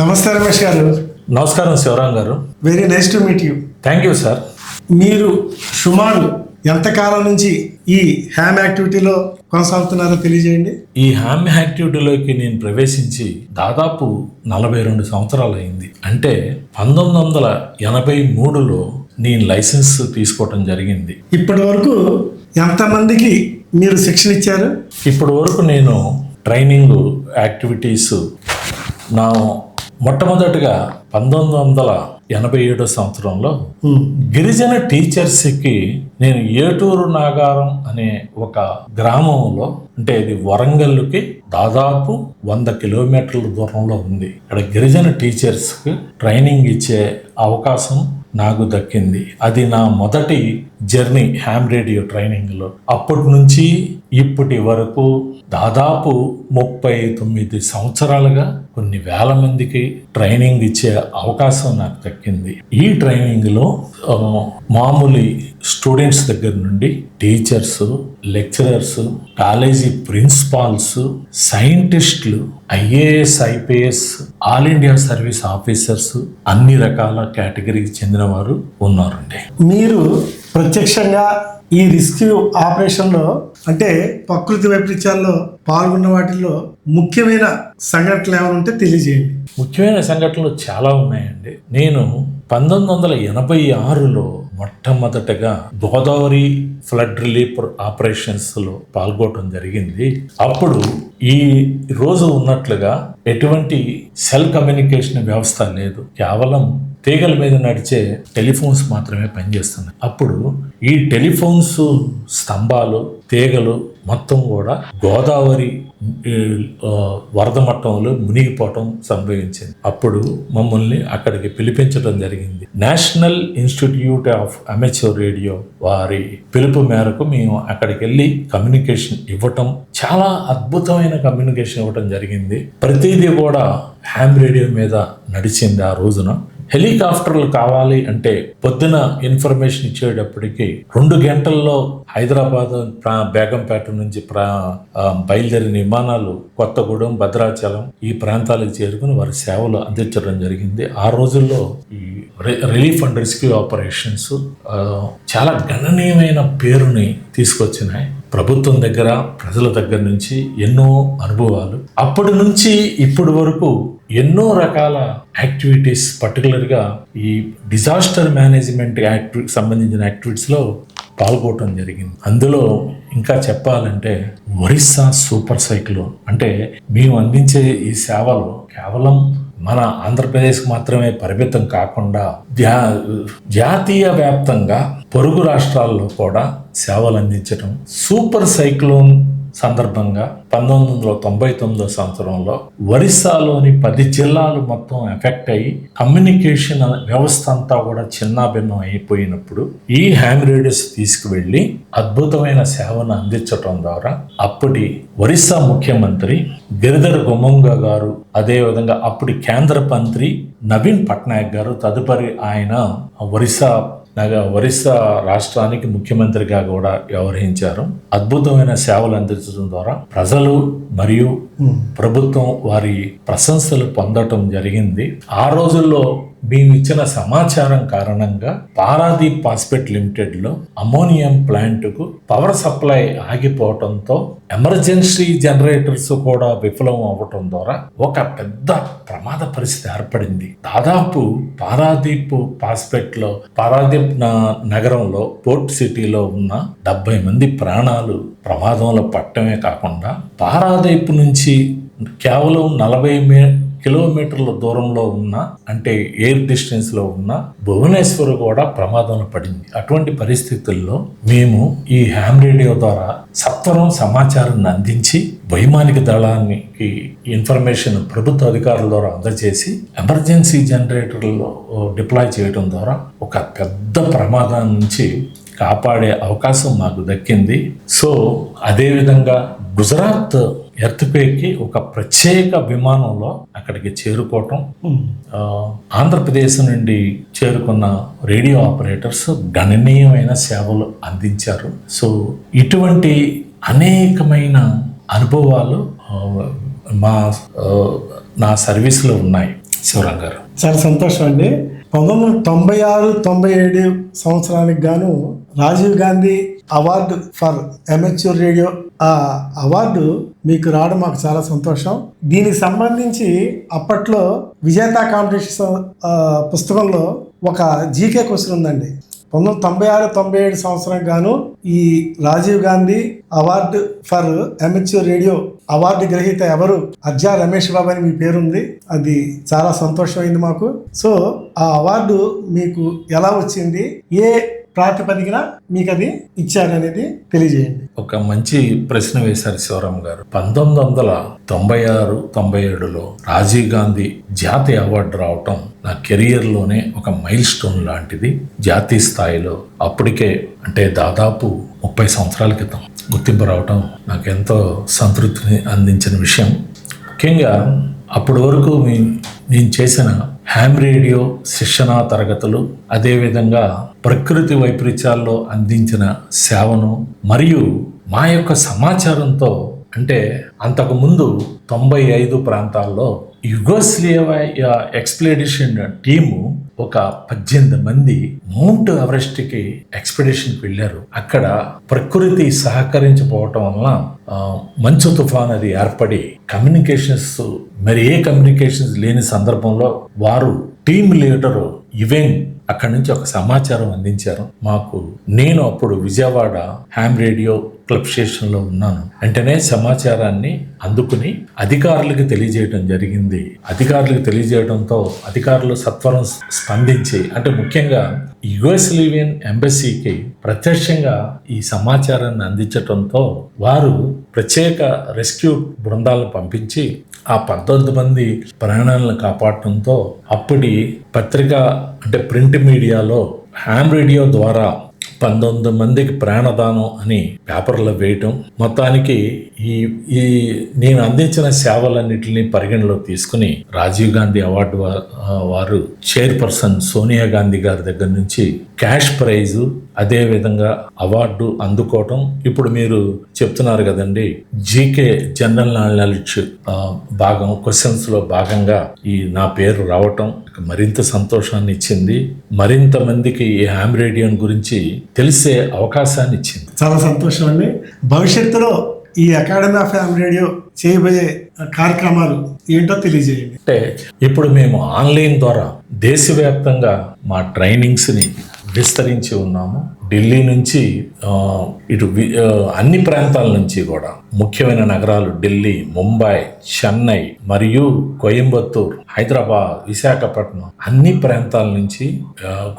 నమస్తే రమేష్ గారు. నమస్కారం శివరాం గారు. Very nice to meet you. Thank you sir. మీరు సుమారు ఎంతకాలం నుంచి ఈ హ్యామ్ యాక్టివిటీలో కొనసాగుతున్నారో తెలియజేయండి. ఈ హ్యామ్ యాక్టివిటీలోకి నేను ప్రవేశించి దాదాపు 42 సంవత్సరాలు అయింది. అంటే 1983లో నేను లైసెన్స్ తీసుకోవటం జరిగింది. ఇప్పటి వరకు ఎంతమందికి మీరు శిక్షణ ఇచ్చారు? ఇప్పటి వరకు నేను ట్రైనింగ్ యాక్టివిటీస్ నా మొట్టమొదటిగా 1987 సంవత్సరంలో గిరిజన టీచర్స్కి నేను ఏటూరు నాగారం అనే ఒక గ్రామంలో, అంటే ఇది వరంగల్కి దాదాపు 100 కిలోమీటర్ల దూరంలో ఉంది. ఇక్కడ గిరిజన టీచర్స్కి ట్రైనింగ్ ఇచ్చే అవకాశం నాకు దక్కింది. అది నా మొదటి జర్నీ హ్యామ్ రేడియో ట్రైనింగ్లో. అప్పటి నుంచి ఇప్పటి వరకు దాదాపు 39 సంవత్సరాలుగా కొన్ని వేల మందికి ట్రైనింగ్ ఇచ్చే అవకాశం నాకు దక్కింది. ఈ ట్రైనింగ్లో మామూలు స్టూడెంట్స్ దగ్గర నుండి టీచర్స్, లెక్చరర్స్, కాలేజీ ప్రిన్సిపాల్స్, సైంటిస్టులు, IAS, IPS, all India service officers, అన్ని రకాల కేటగిరీకి చెందిన వారు ఉన్నారండి. మీరు ప్రత్యక్షంగా ఈ రెస్క్యూ ఆపరేషన్లో, అంటే ప్రకృతి వైపరీత్యాల్లో పాల్గొన్న వాటిల్లో ముఖ్యమైన సంఘటనలు ఏమైనా ఉంటే తెలియజేయండి. ముఖ్యమైన సంఘటనలు చాలా ఉన్నాయండి. నేను 1986లో మొట్టమొదటగా గోదావరి ఫ్లడ్ రిలీఫ్ ఆపరేషన్స్లో పాల్గొనడం జరిగింది. అప్పుడు ఈ రోజు ఉన్నట్లుగా ఎటువంటి సెల్ కమ్యూనికేషన్ వ్యవస్థ లేదు. కేవలం తీగల మీద నడిచే టెలిఫోన్స్ మాత్రమే పనిచేస్తున్నాయి. అప్పుడు ఈ టెలిఫోన్స్ స్తంభాలు, తీగలు మొత్తం కూడా గోదావరి వరద మట్టంలో మునిగిపోవటం సంభవించింది. అప్పుడు మమ్మల్ని అక్కడికి పిలిపించడం జరిగింది. National institute of amateur radio వారి పిలుపు మేరకు మేము అక్కడికి వెళ్ళి కమ్యూనికేషన్ ఇవ్వటం, చాలా అద్భుతమైన కమ్యూనికేషన్ ఇవ్వటం జరిగింది. ప్రతిదీ కూడా హ్యామ్ రేడియో మీద నడిచింది. ఆ రోజున హెలికాప్టర్లు కావాలి అంటే పొద్దున ఇన్ఫర్మేషన్ ఇచ్చేటప్పటికి 2 గంటల్లో హైదరాబాద్ బేగంపేట నుంచి బయలుదేరిన విమానాలు కొత్తగూడెం, భద్రాచలం ఈ ప్రాంతాలకు చేరుకుని వారి సేవలు అందించడం జరిగింది. ఆ రోజుల్లో ఈ రిలీఫ్ అండ్ రెస్క్యూ ఆపరేషన్స్ చాలా గణనీయమైన పేరుని తీసుకొచ్చినాయి. ప్రభుత్వం దగ్గర, ప్రజల దగ్గర నుంచి ఎన్నో అనుభవాలు. అప్పటి నుంచి ఇప్పటి వరకు ఎన్నో రకాల యాక్టివిటీస్, పర్టికులర్గా ఈ డిజాస్టర్ మేనేజ్మెంట్ సంబంధించిన యాక్టివిటీస్లో పాల్గొనడం జరిగింది. అందులో ఇంకా చెప్పాలంటే ఒరిస్సా సూపర్ సైక్లోన్, అంటే మేము అందించే ఈ సేవలు కేవలం మన ఆంధ్రప్రదేశ్కి మాత్రమే పరిమితం కాకుండా జాతీయ వ్యాప్తంగా పొరుగు రాష్ట్రాల్లో కూడా సేవలు అందించడం. సూపర్ సైక్లోన్ సందర్భంగా 1999 సంవత్సరంలో ఒరిస్సాలోని 10 జిల్లాలు మొత్తం ఎఫెక్ట్ అయ్యి కమ్యూనికేషన్ వ్యవస్థ అంతా కూడా చిన్నాభిన్నం అయిపోయినప్పుడు ఈ హ్యామ్ రేడియోస్ తీసుకువెళ్ళి అద్భుతమైన సేవను అందించడం ద్వారా అప్పటి ఒరిస్సా ముఖ్యమంత్రి గిరిధర్ గొమ్మంగ గారు, అదేవిధంగా అప్పటి కేంద్ర మంత్రి నవీన్ పట్నాయక్ గారు, తదుపరి ఆయన ఒరిస్సా రాష్ట్రానికి ముఖ్యమంత్రిగా కూడా వ్యవహరించారు. అద్భుతమైన సేవలు అందించడం ద్వారా ప్రజలు మరియు ప్రభుత్వం వారి ప్రశంసలు పొందటం జరిగింది. ఆ రోజుల్లో మేము ఇచ్చిన సమాచారం కారణంగా పారాదీప్ ఫాస్ఫేట్ లిమిటెడ్లో అమోనియం ప్లాంట్కు పవర్ సప్లై ఆగిపోవటంతో ఎమర్జెన్సీ జనరేటర్స్ కూడా విఫలం అవ్వటం ద్వారా ఒక పెద్ద ప్రమాద పరిస్థితి ఏర్పడింది. దాదాపు పారాదీప్ నగరంలో, పోర్ట్ సిటీలో ఉన్న 70 మంది ప్రాణాలు ప్రమాదంలో పట్టడమే కాకుండా పారాదీప్ నుంచి కేవలం 40 కిలోమీటర్ల దూరంలో ఉన్న, అంటే ఎయిర్ డిస్టెన్స్ లో ఉన్న భువనేశ్వర్ కూడా ప్రమాదంలో పడింది. అటువంటి పరిస్థితుల్లో మేము ఈ హ్యామ్ రేడియో ద్వారా సత్వరం సమాచారాన్ని అందించి వైమానిక దళానికి ఇన్ఫర్మేషన్ ప్రభుత్వ అధికారుల ద్వారా అందజేసి ఎమర్జెన్సీ జనరేటర్లో డిప్లాయ్ చేయడం ద్వారా ఒక పెద్ద ప్రమాదం నుంచి కాపాడే అవకాశం మాకు దక్కింది. సో అదేవిధంగా గుజరాత్ ఎర్త్క్వేక్కి ఒక ప్రత్యేక విమానంలో అక్కడికి చేరుకోవటం, ఆంధ్రప్రదేశ్ నుండి చేరుకున్న రేడియో ఆపరేటర్స్ గణనీయమైన సేవలు అందించారు. సో ఇటువంటి అనేకమైన అనుభవాలు నా సర్వీస్లో ఉన్నాయి. శివరాం గారు. చాలా సంతోషం అండి. 1996-97 సంవత్సరానికి గాను Rajiv Gandhi award for amateur radio, ఆ అవార్డు మీకు రావడం మాకు చాలా సంతోషం. దీనికి సంబంధించి అప్పట్లో విజేత కాంపిటీషన్ పుస్తకంలో ఒక జీకే క్వశ్చన్ ఉందండి. 1996-97 సంవత్సరానికి గాను ఈ Rajiv Gandhi award for amateur radio award గ్రహీత ఎవరు? అజ్జా రమేష్ బాబు అని మీ పేరుంది. అది చాలా సంతోషమైంది మాకు. సో ఆ అవార్డు మీకు ఎలా వచ్చింది, ఏ ప్రాతిపదికన మీకు అది ఇచ్చారనేది తెలియజేయండి. ఒక మంచి ప్రశ్న వేశారు శివరాం గారు. 1996-97లో రాజీవ్ గాంధీ జాతీయ అవార్డు రావటం నా కెరియర్లోనే ఒక మైల్ స్టోన్ లాంటిది. జాతీయ స్థాయిలో అప్పటికే అంటే దాదాపు 30 సంవత్సరాల క్రితం గుర్తింపు రావటం నాకు ఎంతో సంతృప్తిని అందించిన విషయం. ముఖ్యంగా అప్పటి వరకు నేను చేసిన హ్యామ్ రేడియో శిక్షణా తరగతులు, అదేవిధంగా ప్రకృతి వైపరీత్యాల్లో అందించిన సేవను మరియు మా యొక్క సమాచారంతో, అంటే అంతకుముందు 95 ప్రాంతాల్లో యుగోస్లేవియా ఎక్స్పెడిషన్ టీము ఒక 18 మంది మౌంట్ ఎవరెస్ట్కి ఎక్స్పెడిషన్కి వెళ్ళారు. అక్కడ ప్రకృతి సహకరించకపోవటం వలన మంచు తుఫాన్ అది ఏర్పడి కమ్యూనికేషన్స్, మరి ఏ కమ్యూనికేషన్స్ లేని సందర్భంలో వారు టీమ్ లీడరు ఈవెన్ అక్కడి నుంచి ఒక సమాచారం అందించారు మాకు. నేను అప్పుడు విజయవాడ హ్యామ్ రేడియో క్లబ్ స్టేషన్లో ఉన్నాను. వెంటనే సమాచారాన్ని అందుకుని అధికారులకు తెలియజేయడం జరిగింది. అధికారులకు తెలియజేయడంతో అధికారులు సత్వరం స్పందించి, అంటే ముఖ్యంగా యుగోస్లేవియన్ ఎంబసీకి ప్రత్యక్షంగా ఈ సమాచారాన్ని అందించడంతో వారు ప్రత్యేక రెస్క్యూ బృందాలను పంపించి ఆ 19 మంది ప్రాణాలను కాపాడటంతో అప్పటి పత్రిక అంటే ప్రింట్ మీడియాలో హ్యామ్ రేడియో ద్వారా 19 మందికి ప్రాణదానం అని పేపర్లో వేయటం, మొత్తానికి ఈ నేను అందించిన సేవలన్నిటిని పరిగణలో తీసుకుని రాజీవ్ గాంధీ అవార్డు వారు చైర్పర్సన్ సోనియా గాంధీ గారి దగ్గర నుంచి క్యాష్ ప్రైజు, అదేవిధంగా అవార్డు అందుకోవటం. ఇప్పుడు మీరు చెప్తున్నారు కదండి, జీకే జనరల్ నాలెడ్జ్ భాగం క్వశ్చన్స్లో భాగంగా నా పేరు రావటం మరింత సంతోషాన్ని ఇచ్చింది. మరింత మందికి ఈ హ్యామ్ రేడియో గురించి తెలిసే అవకాశాన్ని ఇచ్చింది. చాలా సంతోషం అండి. భవిష్యత్తులో ఈ అకాడమీ ఆఫ్ హ్యామ్ రేడియో చేయబోయే కార్యక్రమాలు ఏంటో తెలియజేయండి. అంటే ఇప్పుడు మేము ఆన్లైన్ ద్వారా దేశవ్యాప్తంగా మా ట్రైనింగ్స్ని విస్తరించి ఉన్నాము. ఢిల్లీ నుంచి ఇటు అన్ని ప్రాంతాల నుంచి కూడా ముఖ్యమైన నగరాలు ఢిల్లీ, ముంబై, చెన్నై మరియు కోయంబత్తూర్, హైదరాబాద్, విశాఖపట్నం అన్ని ప్రాంతాల నుంచి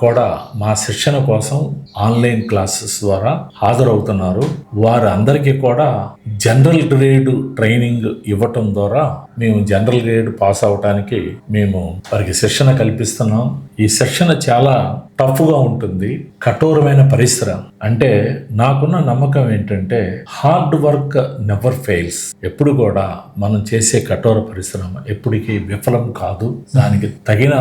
కూడా మా శిక్షణ కోసం ఆన్లైన్ క్లాసెస్ ద్వారా హాజరవుతున్నారు. వారందరికీ కూడా జనరల్ గ్రేడ్ ట్రైనింగ్ ఇవ్వటం ద్వారా మేము జనరల్ గ్రేడ్ పాస్ అవడానికి మేము వారికి శిక్షణ కల్పిస్తున్నాం. ఈ శిక్షణ చాలా టఫ్గా ఉంటుంది, కఠోరమైన పరిశ్రమ. అంటే నాకున్న నమ్మకం ఏంటంటే హార్డ్ వర్క్ నెవర్ ఫెయిల్స్. ఎప్పుడు కూడా మనం చేసే కఠోర పరిశ్రమ ఎప్పటికీ విఫలం కాదు, దానికి తగిన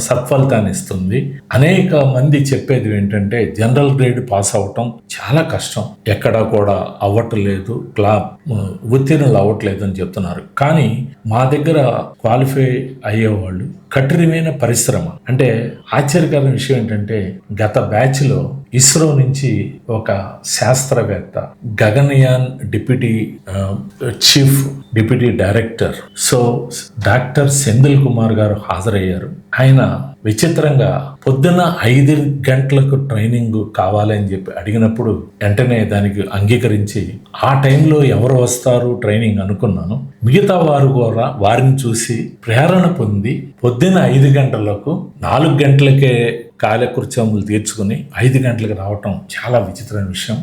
సత్ఫలితాన్ని ఇస్తుంది. అనేక మంది చెప్పేది ఏంటంటే జనరల్ గ్రేడ్ పాస్ అవటం చాలా కష్టం, ఎక్కడా కూడా అవ్వట్లేదు, ఉత్తీర్ణులు అవ్వట్లేదు అని చెప్తున్నారు. కానీ మా దగ్గర క్వాలిఫై అయ్యేవాళ్ళు కఠినమైన పరిశ్రమ. అంటే ఆశ్చర్యకరమైన విషయం ఏంటంటే గత బ్యాచ్లో ఇస్రో నుంచి ఒక శాస్త్రవేత్త, Gaganyaan deputy director doctor Senthil Kumar గారు హాజరయ్యారు. ఆయన విచిత్రంగా పొద్దున్న 5 గంటలకు ట్రైనింగ్ కావాలని చెప్పి అడిగినప్పుడు వెంటనే దానికి అంగీకరించి ఆ టైంలో ఎవరు వస్తారు ట్రైనింగ్ అనుకున్నాను. మిగతా వారు కూడా వారిని చూసి ప్రేరణ పొంది పొద్దున్న 5 గంటలకు 4 గంటలకే కాలకృత్యములు తీర్చుకుని 5 గంటలకు రావటం చాలా విచిత్రమైన విషయం.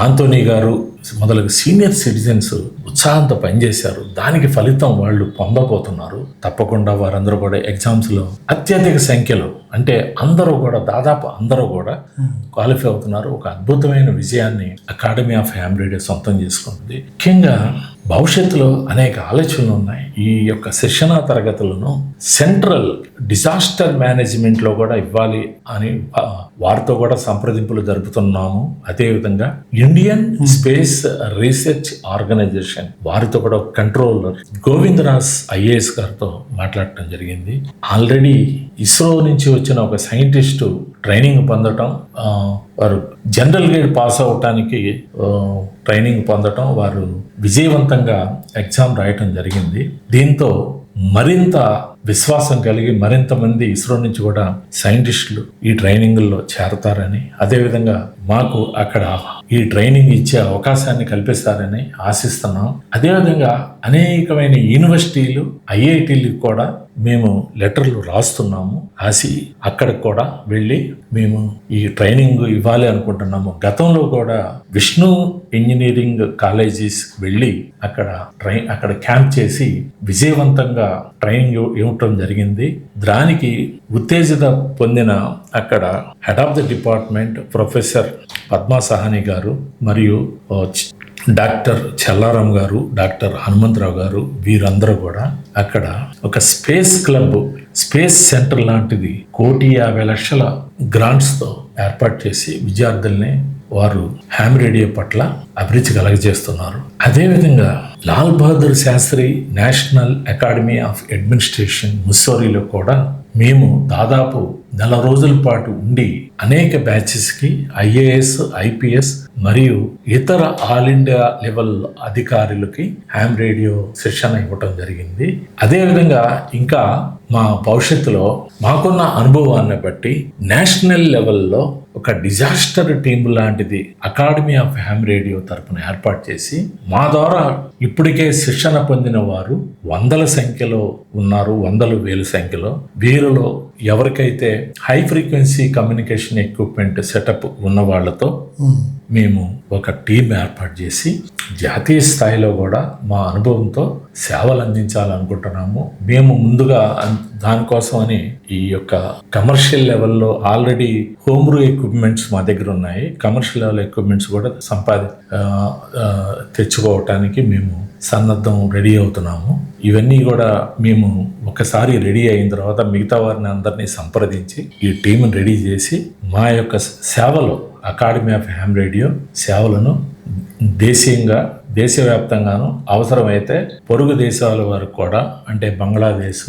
ఆంటోనీ గారు మొదలగు సీనియర్ సిటిజన్స్ ఉత్సాహంతో పనిచేశారు. దానికి ఫలితం వాళ్ళు పొందబోతున్నారు. తప్పకుండా వారందరూ కూడా ఎగ్జామ్స్లో అత్యధిక సంఖ్యలో, అంటే దాదాపు అందరూ కూడా క్వాలిఫై అవుతున్నారు. ఒక అద్భుతమైన విజయాన్ని అకాడమీ ఆఫ్ హ్యామ్ రేడియో సొంతం చేసుకుంటుంది. ముఖ్యంగా భవిష్యత్తులో అనేక ఆలోచనలు ఉన్నాయి. ఈ యొక్క శిక్షణా తరగతులను సెంట్రల్ డిజాస్టర్ మేనేజ్మెంట్లో కూడా ఇవ్వాలి అని వారితో కూడా సంప్రదింపులు జరుపుతున్నాము. అదేవిధంగా Indian space space research organisation వారితో కూడా కంట్రోలర్ గోవిందరాజ్ ఐఏఎస్ గారితో మాట్లాడటం జరిగింది. ఆల్రెడీ ఇస్రో నుంచి వచ్చిన ఒక సైంటిస్టు ట్రైనింగ్ పొందటం, వారు జనరల్ గేడ్ పాస్ అవటానికి ట్రైనింగ్ పొందటం, వారు విజయవంతంగా ఎగ్జామ్ రాయటం జరిగింది. దీంతో మరింత విశ్వాసం కలిగి మరింత మంది ఇస్రో నుంచి కూడా సైంటిస్టులు ఈ ట్రైనింగ్లో చేరతారని, అదేవిధంగా మాకు అక్కడ ఈ ట్రైనింగ్ ఇచ్చే అవకాశాన్ని కల్పిస్తారని ఆశిస్తున్నాం. అదేవిధంగా అనేకమైన యూనివర్సిటీలు, ఐఐటీలకు కూడా మేము లెటర్లు రాస్తున్నాము. అక్కడికి కూడా వెళ్ళి మేము ఈ ట్రైనింగ్ ఇవ్వాలి అనుకుంటున్నాము. గతంలో కూడా విష్ణు ఇంజనీరింగ్ కాలేజెస్ వెళ్ళి అక్కడ క్యాంప్ చేసి విజయవంతంగా ట్రైనింగ్ ఇవ్వటం జరిగింది. దానికి ఉత్తేజత పొందిన అక్కడ head of the department professor Padma Sahani గారు మరియు డాక్టర్ చెల్లారాం గారు, డాక్టర్ హనుమంతరావు గారు, వీరందరూ కూడా అక్కడ ఒక స్పేస్ క్లబ్, స్పేస్ సెంటర్ లాంటిది 1,50,00,000 గ్రాంట్స్తో ఏర్పాటు చేసి విద్యార్థుల్ని వారు హ్యామ్ రేడియో పట్ల అభిరుచి కలగజేస్తున్నారు. అదేవిధంగా Lal Bahadur Shastri national academy of administration ముస్సోరీలో కూడా మేము దాదాపు 4 రోజుల పాటు ఉండి అనేక బ్యాచెస్కి ఐఏఎస్, ఐపీఎస్ మరియు ఇతర ఆల్ ఇండియా లెవెల్ అధికారులకి హ్యామ్ రేడియో శిక్షణ ఇవ్వటం జరిగింది. అదేవిధంగా ఇంకా మా భవిష్యత్తులో మాకున్న అనుభవాన్ని బట్టి నేషనల్ లెవెల్లో ఒక డిజాస్టర్ టీమ్ లాంటిది అకాడమీ ఆఫ్ హ్యామ్ రేడియో తరపున ఏర్పాటు చేసి మా ద్వారా ఇప్పటికే శిక్షణ పొందిన వారు 100ల సంఖ్యలో ఉన్నారు, 100,000 సంఖ్యలో. వీరిలో ఎవరికైతే high frequency communication equipment setup ఉన్న వాళ్ళతో మేము ఒక టీం ఏర్పాటు చేసి జాతీయ స్థాయిలో కూడా మా అనుభవంతో సేవలు అందించాలనుకుంటున్నాము. మేము ముందుగా దానికోసమని ఈ యొక్క కమర్షియల్ లెవెల్లో ఆల్రెడీ హోమ్ బ్రూ ఎక్విప్మెంట్స్ మా దగ్గర ఉన్నాయి. కమర్షియల్ లెవెల్ ఎక్విప్మెంట్స్ కూడా తెచ్చుకోవటానికి మేము సన్నద్ధం రెడీ అవుతున్నాము. ఇవన్నీ కూడా మేము ఒకసారి రెడీ అయిన తర్వాత మిగతా వారిని అందరినీ సంప్రదించి ఈ టీంని రెడీ చేసి మా యొక్క సేవలు, అకాడమీ ఆఫ్ హ్యామ్ రేడియో సేవలను దేశవ్యాప్తంగాను అవసరమైతే పొరుగు దేశాల వరకు కూడా, అంటే బంగ్లాదేశ్,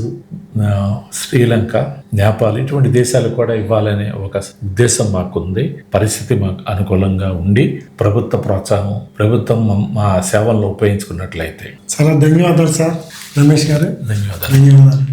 శ్రీలంక, నేపాల్ ఇటువంటి దేశాలకు కూడా ఇవ్వాలనే ఒక ఉద్దేశం మాకుంది. పరిస్థితి మాకు అనుకూలంగా ఉండి ప్రభుత్వం మా సేవలను ఉపయోగించుకున్నట్లయితే. చాలా ధన్యవాదాలు సార్ రమేష్ గారు. ధన్యవాదాలు.